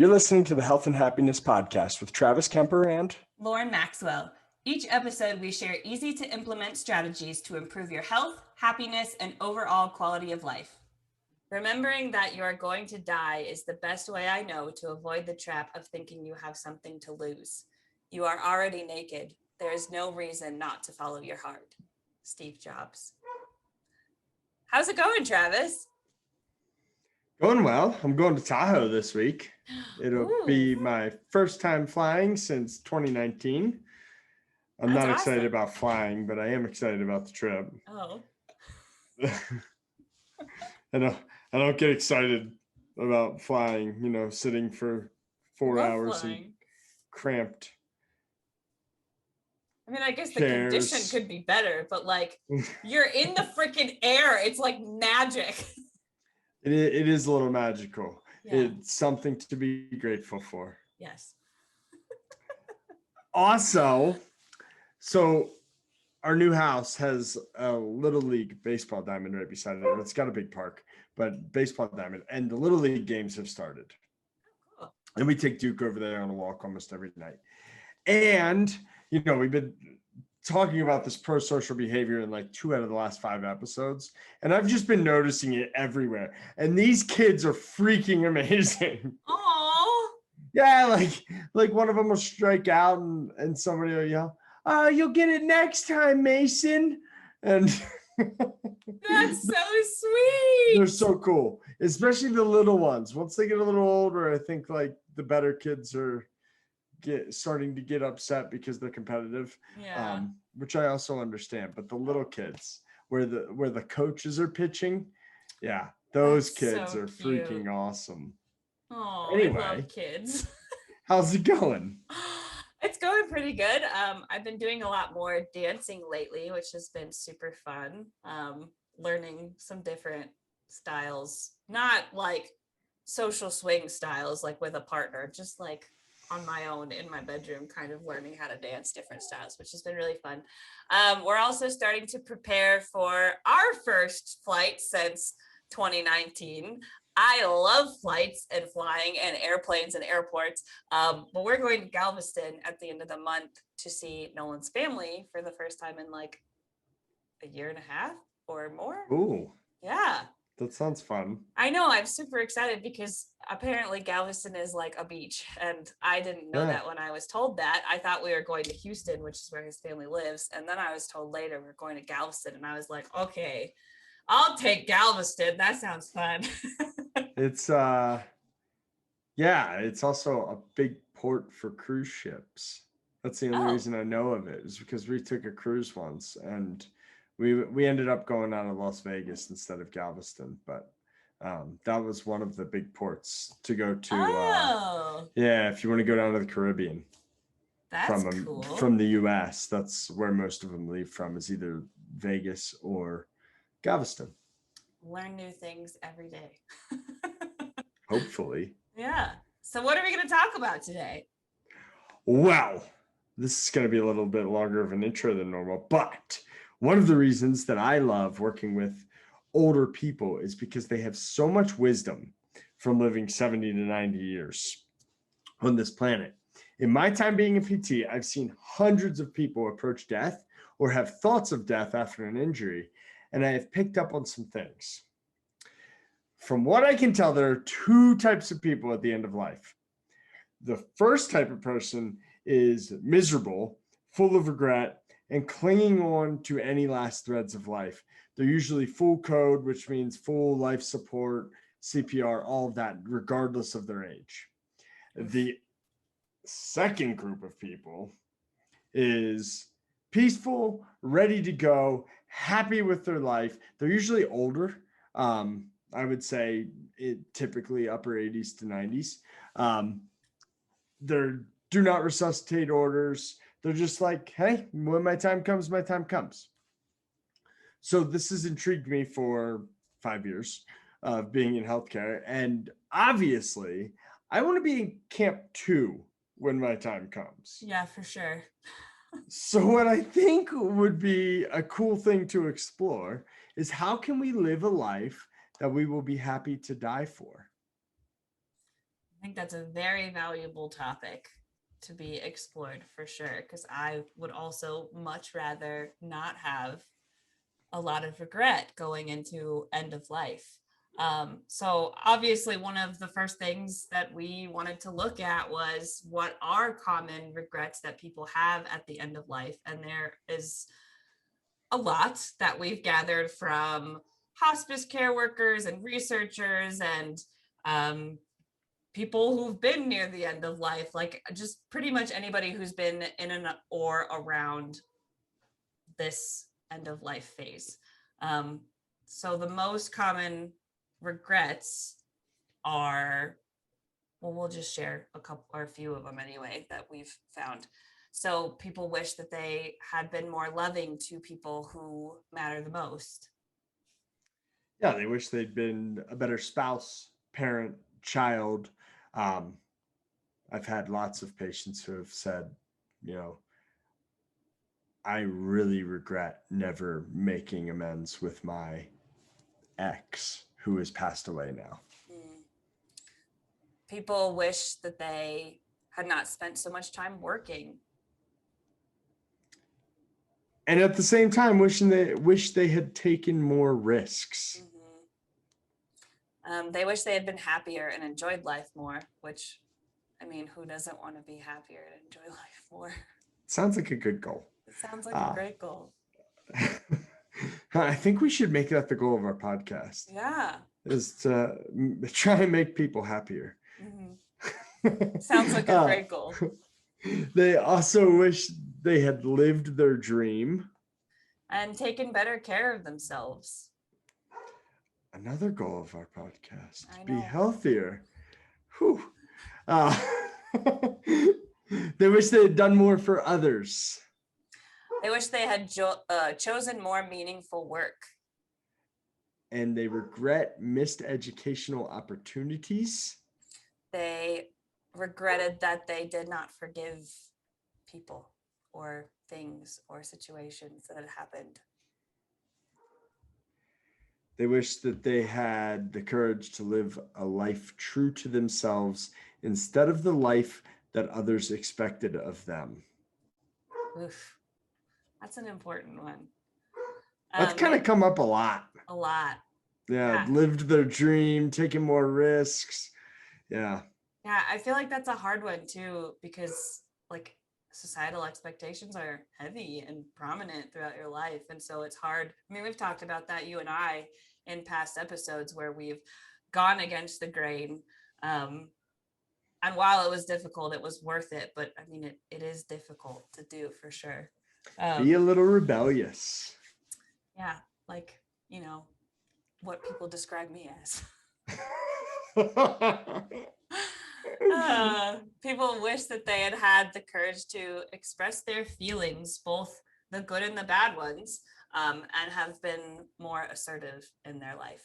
You're listening to the Health and Happiness Podcast with Travis Kemper and Lauren Maxwell. Each episode, we share easy to implement strategies to improve your health, happiness, and overall quality of life. Remembering that you are going to die is the best way I know to avoid the trap of thinking you have something to lose. You are already naked. There is no reason not to follow your heart. Steve Jobs. How's it going, Travis? Going well. I'm going to Tahoe this week. It'll be my first time flying since 2019. I'm not excited about flying, but I am excited about the trip. Oh. I don't get excited about flying, sitting for 4 hours and cramped. I mean, I guess the condition could be better, but you're in the freaking air. It's like magic. It is a little magical. Yeah. It's something to be grateful for. Yes. Also, so our new house has a Little League baseball diamond right beside it. It's got a big park, but baseball diamond. And the Little League games have started. Cool. And we take Duke over there on a walk almost every night. And, we've been talking about this pro-social behavior in 2 out of the last 5 episodes. And I've just been noticing it everywhere. And these kids are freaking amazing. Aww. Yeah, like one of them will strike out and somebody will yell, "Oh, you'll get it next time, Mason." And that's so sweet. They're so cool, especially the little ones. Once they get a little older, I think the better kids are starting to get upset because they're competitive. Yeah. Which I also understand. But the little kids, where the coaches are pitching, yeah, those kids are freaking awesome. Oh, anyway, I love kids. How's it going? It's going pretty good. I've been doing a lot more dancing lately, which has been super fun. Learning some different styles, not social swing styles, with a partner, just on my own in my bedroom, kind of learning how to dance different styles, which has been really fun. We're also starting to prepare for our first flight since 2019. I love flights and flying and airplanes and airports, but we're going to Galveston at the end of the month to see Nolan's family for the first time in a year and a half or more. Ooh. Yeah. That sounds fun. I know. I'm super excited because apparently Galveston is like a beach, and I didn't know that when I was told that. I thought we were going to Houston, which is where his family lives, and then I was told later we're going to Galveston, and I was like, okay, I'll take Galveston. That sounds fun. It's it's also a big port for cruise ships. That's the only reason I know of it, is because we took a cruise once and we ended up going out of Las Vegas instead of Galveston, but that was one of the big ports to go to. If you want to go down to the Caribbean. That's cool. From the US, that's where most of them leave from, is either Vegas or Galveston. Learn new things every day. Hopefully. Yeah. So what are we going to talk about today? Well, this is going to be a little bit longer of an intro than normal, but one of the reasons that I love working with older people is because they have so much wisdom from living 70 to 90 years on this planet. In my time being a PT, I've seen hundreds of people approach death or have thoughts of death after an injury, and I have picked up on some things. From what I can tell, there are 2 types of people at the end of life. The first type of person is miserable, full of regret, and clinging on to any last threads of life. They're usually full code, which means full life support, CPR, all of that, regardless of their age. The second group of people is peaceful, ready to go, happy with their life. They're usually older. I would say typically upper 80s to 90s. They're do not resuscitate orders. They're just like, hey, when my time comes, my time comes. So this has intrigued me for 5 years of being in healthcare. And obviously, I want to be in camp 2 when my time comes. Yeah, for sure. So what I think would be a cool thing to explore is, how can we live a life that we will be happy to die for? I think that's a very valuable topic to be explored for sure, because I would also much rather not have a lot of regret going into end of life. So obviously one of the first things that we wanted to look at was what are common regrets that people have at the end of life. And there is a lot that we've gathered from hospice care workers and researchers and people who've been near the end of life, like just pretty much anybody who's been in and or around this end of life phase. Um, so the most common regrets are, well, we'll just share a couple or a few of them anyway that we've found. So people wish that they had been more loving to people who matter the most. Yeah, they wish they'd been a better spouse, parent, child. Um, I've had lots of patients who have said, you know, I really regret never making amends with my ex who has passed away now. Mm. People wish that they had not spent so much time working. And at the same time, wish they had taken more risks. They wish they had been happier and enjoyed life more, which, I mean, who doesn't want to be happier and enjoy life more? Sounds like a good goal. It sounds like a great goal. I think we should make that the goal of our podcast. Yeah. Is to try and make people happier. Sounds like a great goal. They also wish they had lived their dream. And taken better care of themselves. Another goal of our podcast, to be healthier. Whew. They wish they had done more for others. They wish they had chosen more meaningful work. And they regret missed educational opportunities. They regretted that they did not forgive people or things or situations that had happened. They wish that they had the courage to live a life true to themselves instead of the life that others expected of them. Oof. That's an important one. That's kind of come up a lot. A lot. Yeah, lived their dream, taking more risks. Yeah. Yeah, I feel like that's a hard one too, because like societal expectations are heavy and prominent throughout your life. And so it's hard. I mean, we've talked about that, you and I, in past episodes where we've gone against the grain. And while it was difficult, it was worth it. But I mean, it is difficult to do for sure. Be a little rebellious. Yeah, like, you know, what people describe me as. People wish that they had had the courage to express their feelings, both the good and the bad ones, and have been more assertive in their life.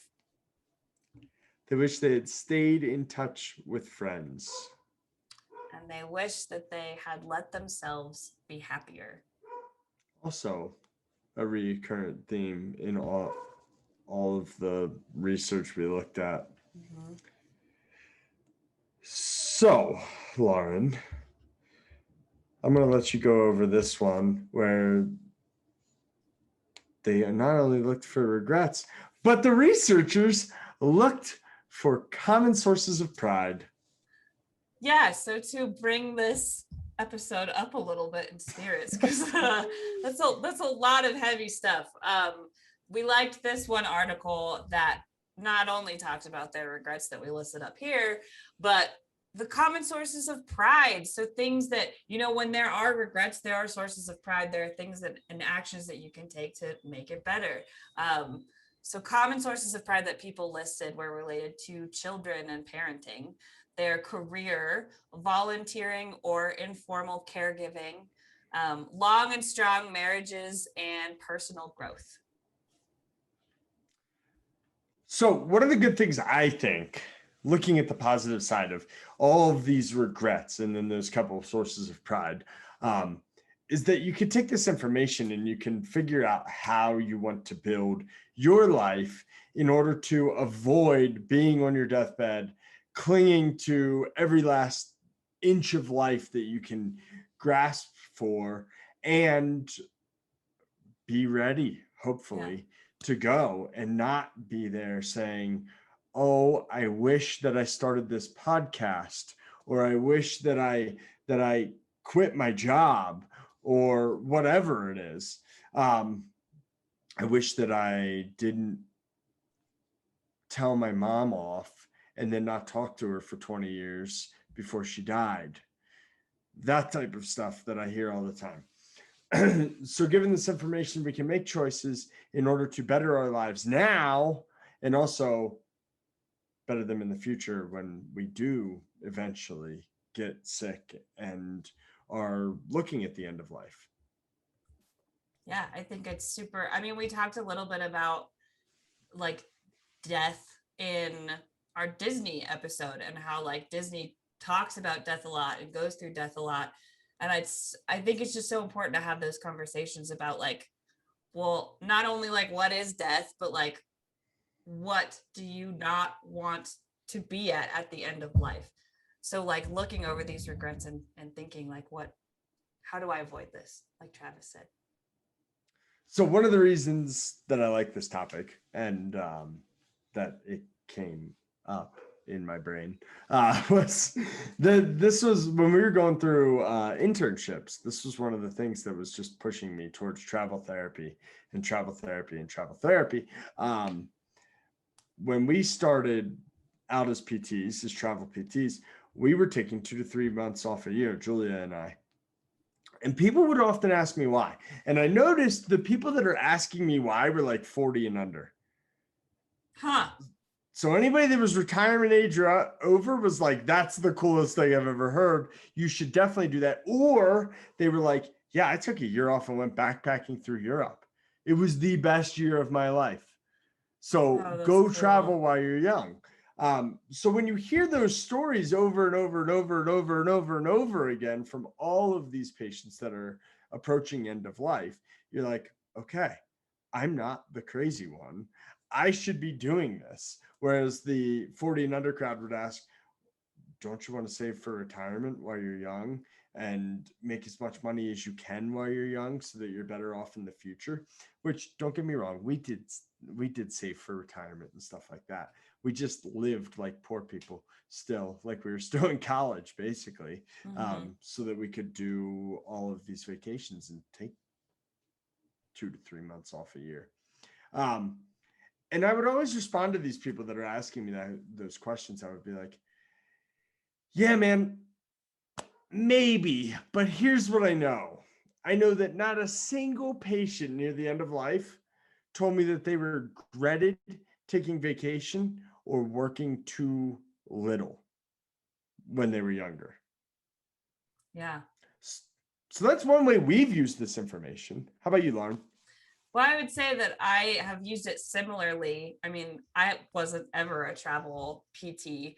They wish they had stayed in touch with friends. And they wish that they had let themselves be happier. Also, a recurrent theme in all of the research we looked at. Mm-hmm. So, Lauren, I'm going to let you go over this one where they not only looked for regrets, but the researchers looked for common sources of pride. Yeah, so to bring this episode up a little bit in spirits, because that's a lot of heavy stuff. We liked this one article that not only talked about their regrets that we listed up here, but the common sources of pride. So things that, you know, when there are regrets, there are sources of pride. There are things that and actions that you can take to make it better. So common sources of pride that people listed were related to children and parenting, their career, volunteering or informal caregiving, long and strong marriages, and personal growth. So one of the good things, I think, looking at the positive side of all of these regrets and then those couple of sources of pride, is that you can take this information and you can figure out how you want to build your life in order to avoid being on your deathbed clinging to every last inch of life that you can grasp for, and be ready, hopefully, to go and not be there saying, oh, I wish that I started this podcast, or I wish that I quit my job, or whatever it is. I wish that I didn't tell my mom off and then not talk to her for 20 years before she died. That type of stuff that I hear all the time. So given this information, we can make choices in order to better our lives now, and also better them in the future when we do eventually get sick and are looking at the end of life. Yeah, I think it's super. I mean, we talked a little bit about like death in our Disney episode and how like Disney talks about death a lot and goes through death a lot. And I think it's just so important to have those conversations about like, well, not only like what is death, but like what do you not want to be at the end of life? So like looking over these regrets and thinking like how do I avoid this? Like Travis said. So one of the reasons that I like this topic, and that it came up in my brain, was that this was when we were going through internships. This was one of the things that was just pushing me towards travel therapy and travel therapy and travel therapy. When we started out as PTs, as travel PTs, we were taking 2 to 3 months off a year, Julia and I. And people would often ask me why. And I noticed the people that are asking me why were like 40 and under. Huh. So anybody that was retirement age or over was like, that's the coolest thing I've ever heard. You should definitely do that. Or they were like, yeah, I took a year off and went backpacking through Europe. It was the best year of my life. So go cool. travel while you're young. So when you hear those stories over and over and over and over and over and over again from all of these patients that are approaching end of life, you're like, okay, I'm not the crazy one. I should be doing this. Whereas the 40 and under crowd would ask, don't you want to save for retirement while you're young and make as much money as you can while you're young so that you're better off in the future? Which, don't get me wrong, we did save for retirement and stuff like that. We just lived like poor people still, like we were still in college basically, so that we could do all of these vacations and take 2 to 3 months off a year. And I would always respond to these people that are asking me those questions. I would be like, yeah, man, maybe, but here's what I know. I know that not a single patient near the end of life told me that they regretted taking vacation or working too little when they were younger. Yeah. So that's one way we've used this information. How about you, Lauren? Well, I would say that I have used it similarly. I mean, I wasn't ever a travel PT,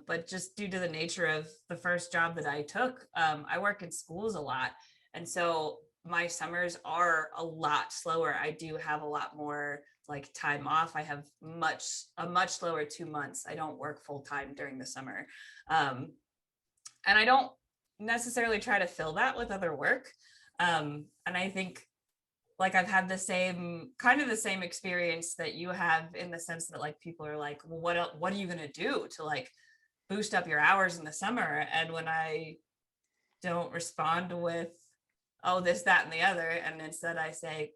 but just due to the nature of the first job that I took, I work in schools a lot. And so my summers are a lot slower. I do have a lot more like time off. I have a much slower 2 months. I don't work full time during the summer. And I don't necessarily try to fill that with other work. And I think like I've had the same experience that you have, in the sense that like people are like, well, what are you going to do to like boost up your hours in the summer? And when I don't respond with, oh, this, that, and the other, and instead I say,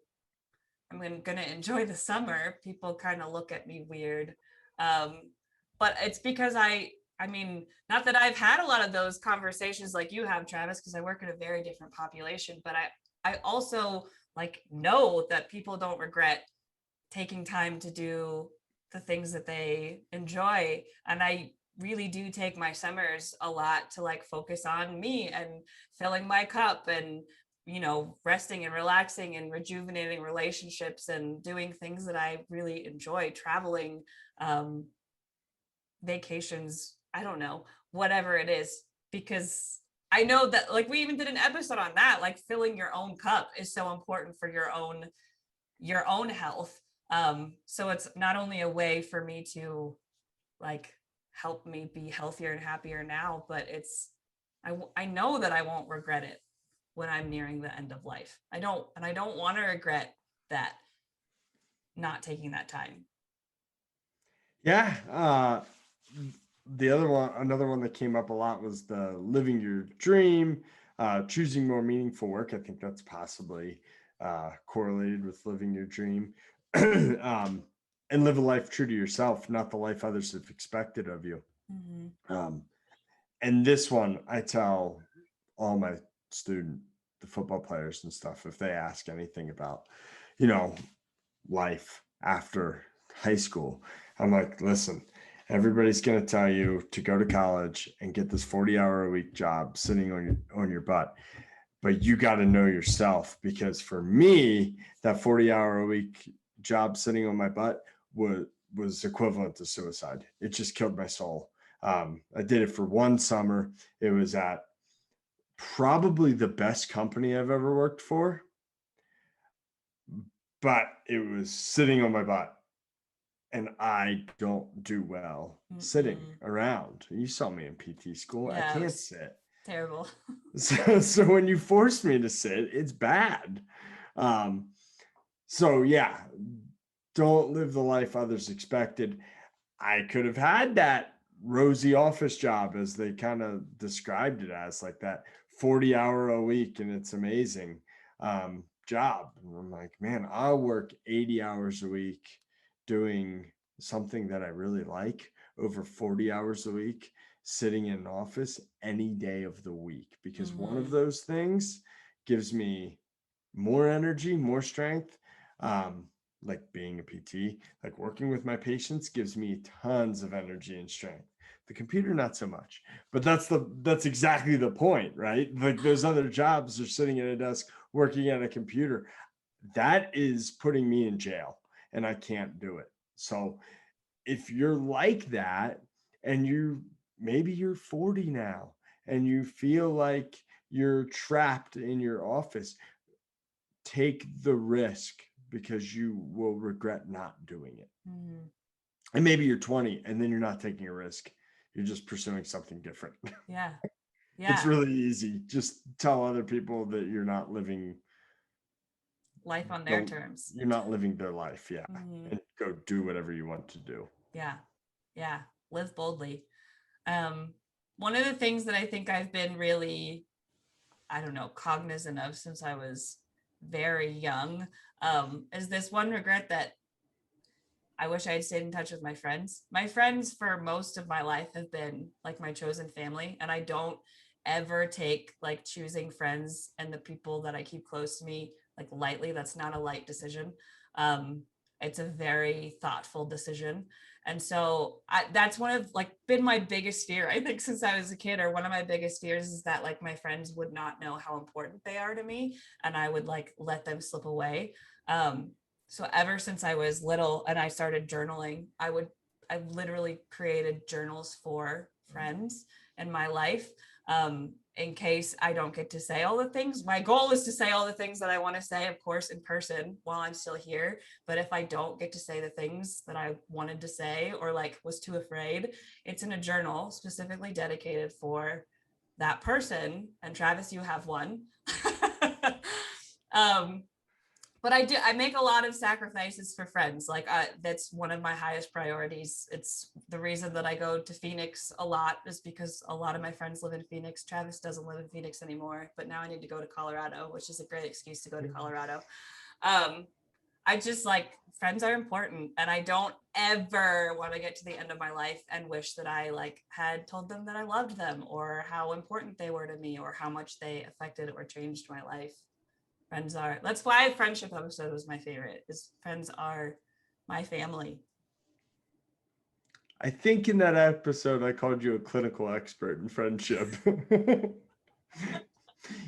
I'm going to enjoy the summer, people kind of look at me weird. But it's because I mean, not that I've had a lot of those conversations like you have, Travis, because I work in a very different population, but I also like know that people don't regret taking time to do the things that they enjoy. And I really do take my summers a lot to like focus on me and filling my cup and, you know, resting and relaxing and rejuvenating relationships and doing things that I really enjoy, traveling, vacations, I don't know, whatever it is, because I know that like we even did an episode on that, like filling your own cup is so important for your own health. So it's not only a way for me to like help me be healthier and happier now, but I know that I won't regret it when I'm nearing the end of life. I don't want to regret that, not taking that time. Yeah. Another one that came up a lot was the living your dream, choosing more meaningful work. I think that's possibly correlated with living your dream. And live a life true to yourself, not the life others have expected of you. And this one, I tell all my the football players and stuff, if they ask anything about, life after high school, I'm like, listen, everybody's going to tell you to go to college and get this 40-hour-a-week job sitting on your butt. But you got to know yourself, because for me, that 40-hour-a-week job sitting on my butt was equivalent to suicide. It just killed my soul. I did it for one summer. It was at probably the best company I've ever worked for, but it was sitting on my butt. And I don't do well sitting around. You saw me in PT school. Yeah, I can't sit. Terrible. So when you force me to sit, it's bad. So yeah, don't live the life others expected. I could have had that rosy office job, as they kind of described it as, like that 40-hour a week, and it's amazing job. And I'm like, man, I'll work 80 hours a week doing something that I really like over 40 hours a week sitting in an office any day of the week, because one of those things gives me more energy, more strength. Like being a PT, like working with my patients gives me tons of energy and strength. The computer, not so much. But that's exactly the point, right? Like those other jobs are sitting at a desk working at a computer. That is putting me in jail, and I can't do it. So if you're like that, and maybe you're 40 now and you feel like you're trapped in your office, take the risk, because you will regret not doing it. And maybe you're 20 and then you're not taking a risk. You're just pursuing something different. Yeah. It's really easy. Just tell other people that you're not living life on their terms. You're not living their life. Yeah. And go do whatever you want to do. Yeah. Live boldly. One of the things that I think I've been really, cognizant of since I was very young, is this one regret that I wish I had stayed in touch with my friends. My friends for most of my life have been like my chosen family, and I don't ever take like choosing friends and the people that I keep close to me like lightly. That's not a light decision. It's a very thoughtful decision. And so that's one of like been my biggest fear, I think, since I was a kid, or one of my biggest fears is that like my friends would not know how important they are to me, and I would like let them slip away. So ever since I was little and I started journaling, I literally created journals for friends in my life. In case I don't get to say all the things. My goal is to say all the things that I want to say, of course, in person while I'm still here. But if I don't get to say the things that I wanted to say, or like was too afraid, it's in a journal specifically dedicated for that person. And Travis, you have one. But I make a lot of sacrifices for friends. Like that's one of my highest priorities. It's the reason that I go to Phoenix a lot, is because a lot of my friends live in Phoenix. Travis doesn't live in Phoenix anymore, but now I need to go to Colorado, which is a great excuse to go to Colorado. I just like, friends are important, and I don't ever want to get to the end of my life and wish that I like had told them that I loved them, or how important they were to me, or how much they affected or changed my life. That's why friendship episode was my favorite, is friends are my family. I think in that episode, I called you a clinical expert in friendship.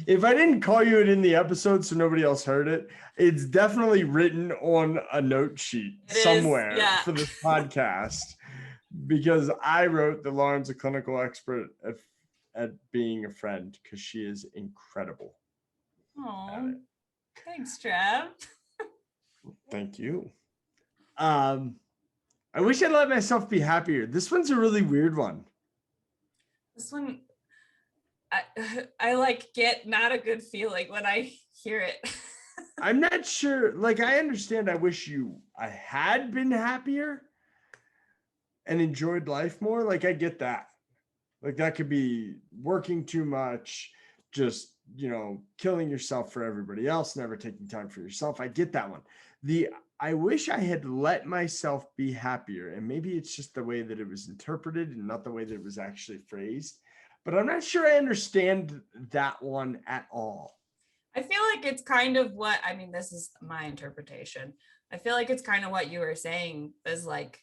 If I didn't call you it in the episode so nobody else heard it, it's definitely written on a note sheet somewhere for this podcast, because I wrote that Lauren's a clinical expert at being a friend, because she is incredible. Oh, thanks, Trav. Thank you. All I wish I'd let myself be happier. This one's a really weird one. This one, I like get not a good feeling when I hear it. I'm not sure. Like, I understand. I had been happier and enjoyed life more. Like, I get that. Like, that could be working too much, just, killing yourself for everybody else, never taking time for yourself. I get that one. I wish I had let myself be happier. And maybe it's just the way that it was interpreted and not the way that it was actually phrased. But I'm not sure I understand that one at all. I feel like it's kind of what, this is my interpretation. I feel like it's kind of what you were saying is like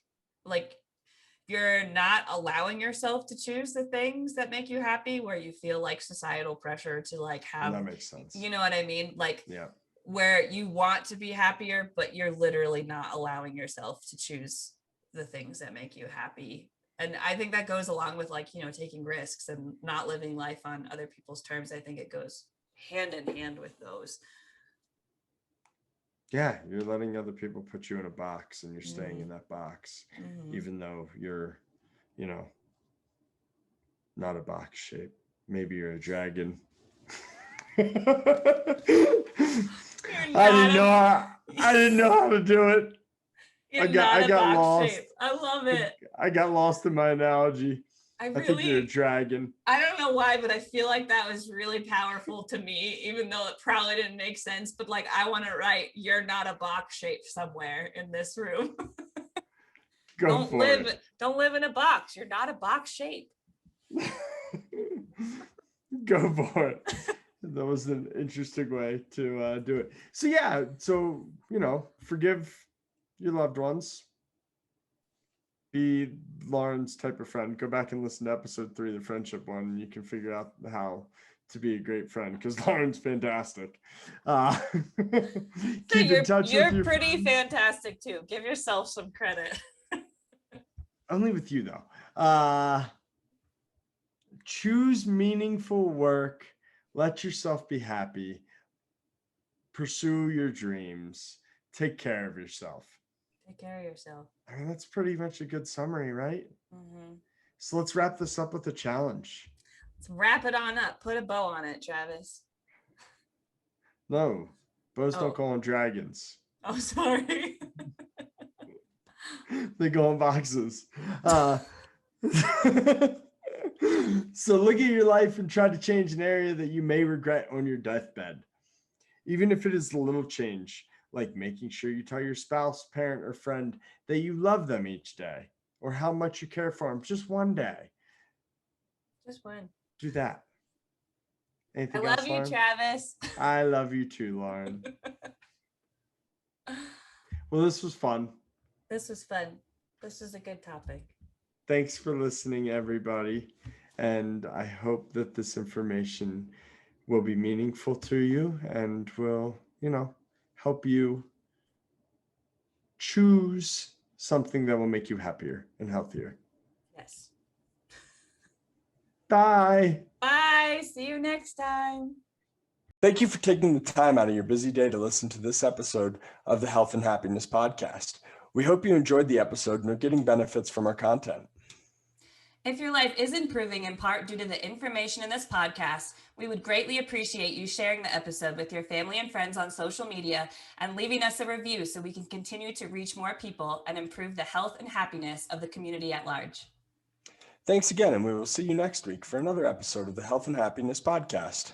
you're not allowing yourself to choose the things that make you happy, where you feel like societal pressure to like have, that makes sense. You know what I mean? Like, yeah. Where you want to be happier, but you're literally not allowing yourself to choose the things that make you happy. And I think that goes along with like, taking risks and not living life on other people's terms. I think it goes hand in hand with those. Yeah, you're letting other people put you in a box and you're staying in that box, even though you're, not a box shape. Maybe you're a dragon. I didn't know how to do it. I got lost. Shape. I love it. I got lost in my analogy. I think you're a dragon. I don't know why, but I feel like that was really powerful to me, even though it probably didn't make sense. But like, I want to write, "You're not a box shape" somewhere in this room. Don't live in a box. You're not a box shape. Go for it. That was an interesting way to do it. So yeah, forgive your loved ones. Be Lauren's type of friend. Go back and listen to episode 3, the friendship one, and you can figure out how to be a great friend, because Lauren's fantastic. Keep in touch with your pretty friends. Fantastic too. Give yourself some credit. Only with you though. Choose meaningful work. Let yourself be happy. Pursue your dreams. Take care of yourself. Take care of yourself. That's pretty much a good summary, right? Mm-hmm. So let's wrap this up with a challenge. Let's wrap it on up. Put a bow on it, Travis. No, bows don't go on dragons. Oh, sorry. They go in boxes. So look at your life and try to change an area that you may regret on your deathbed. Even if it is a little change, like making sure you tell your spouse, parent, or friend that you love them each day, or how much you care for them just one day. Just one. Do that. Anything I else, love you, Lauren? Travis. I love you too, Lauren. Well, this was fun. This was fun. This was a good topic. Thanks for listening, everybody. And I hope that this information will be meaningful to you and will, help you choose something that will make you happier and healthier. Yes. Bye. Bye. See you next time. Thank you for taking the time out of your busy day to listen to this episode of the Health and Happiness Podcast. We hope you enjoyed the episode and are getting benefits from our content. If your life is improving in part due to the information in this podcast, we would greatly appreciate you sharing the episode with your family and friends on social media and leaving us a review so we can continue to reach more people and improve the health and happiness of the community at large. Thanks again, and we will see you next week for another episode of the Health and Happiness Podcast.